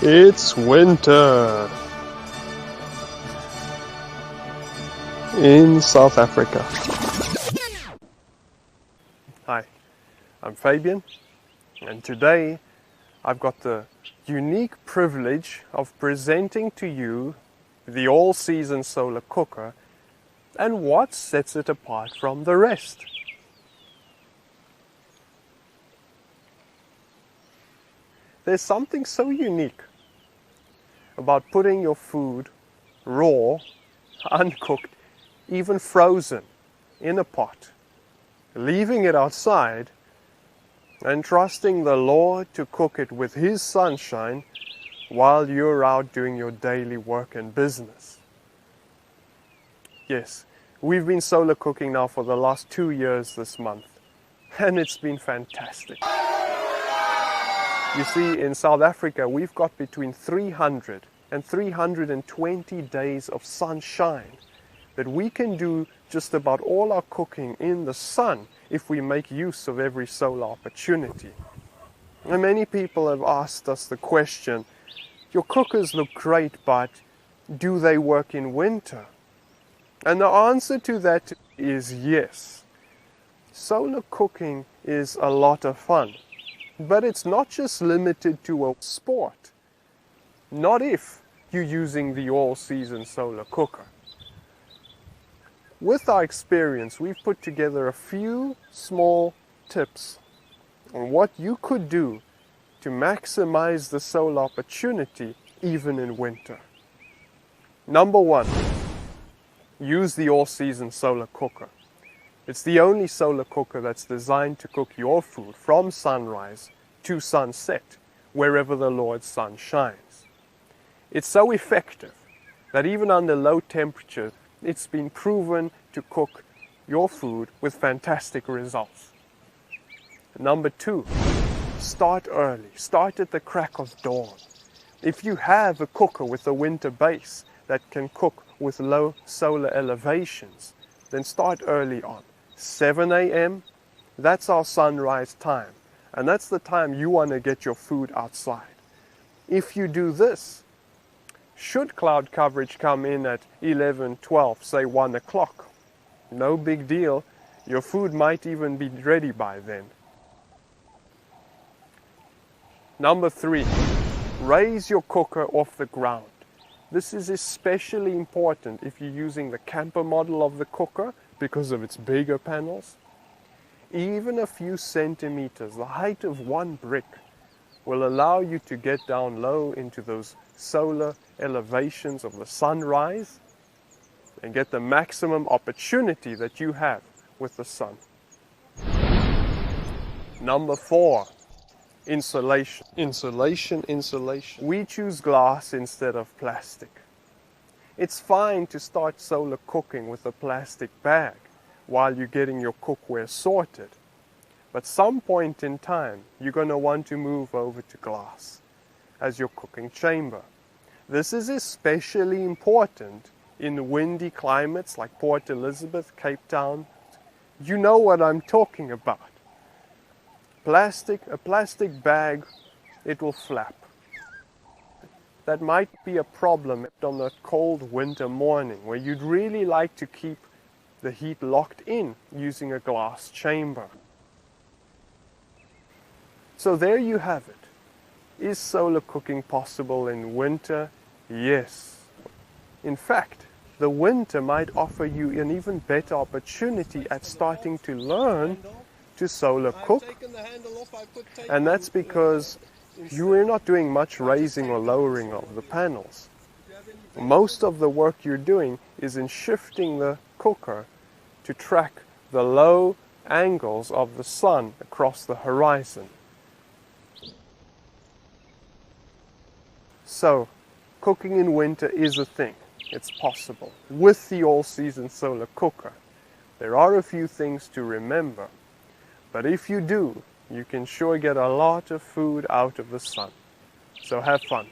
It's winter in South Africa. Hi, I'm Fabian, and today I've got the unique privilege of presenting to you the all-season solar cooker and what sets it apart from the rest. There's something so unique about putting your food raw, uncooked, even frozen in a pot, leaving it outside and trusting the Lord to cook it with His sunshine while you're out doing your daily work and business. Yes, we've been solar cooking now for the last 2 years this month, and it's been fantastic. You see, in South Africa, we've got between 300 and 320 days of sunshine that we can do just about all our cooking in the sun if we make use of every solar opportunity. And many people have asked us the question, your cookers look great, but do they work in winter? And the answer to that is yes. Solar cooking is a lot of fun. But it's not just limited to a sport. Not if you're using the all-season solar cooker. With our experience, we've put together a few small tips on what you could do to maximize the solar opportunity even in winter. Number one, use the all-season solar cooker. It's the only solar cooker that's designed to cook your food from sunrise to sunset, wherever the Lord's sun shines. It's so effective that even under low temperatures, it's been proven to cook your food with fantastic results. Number two, start early. Start at the crack of dawn. If you have a cooker with a winter base that can cook with low solar elevations, then start early on. 7 a.m., that's our sunrise time. And that's the time you want to get your food outside. If you do this, should cloud coverage come in at 11, 12, say 1 o'clock, no big deal. Your food might even be ready by then. Number three, raise your cooker off the ground. This is especially important if you're using the camper model of the cooker because of its bigger panels. Even a few centimeters, the height of one brick, will allow you to get down low into those solar elevations of the sunrise and get the maximum opportunity that you have with the sun. Number four, insulation. Insulation. We choose glass instead of plastic. It's fine to start solar cooking with a plastic bag while you're getting your cookware sorted. But some point in time, you're going to want to move over to glass as your cooking chamber. This is especially important in windy climates like Port Elizabeth, Cape Town. You know what I'm talking about. A plastic bag, it will flap. That might be a problem on a cold winter morning where you'd really like to keep the heat locked in using a glass chamber. So there you have it. Is solar cooking possible in winter? Yes. In fact, the winter might offer you an even better opportunity at starting to learn to solar cook. And that's because you are not doing much raising or lowering of the panels. Most of the work you're doing is in shifting the cooker to track the low angles of the sun across the horizon. So, cooking in winter is a thing. It's possible with the all-season solar cooker. There are a few things to remember, but if you do, you can sure get a lot of food out of the sun. So have fun.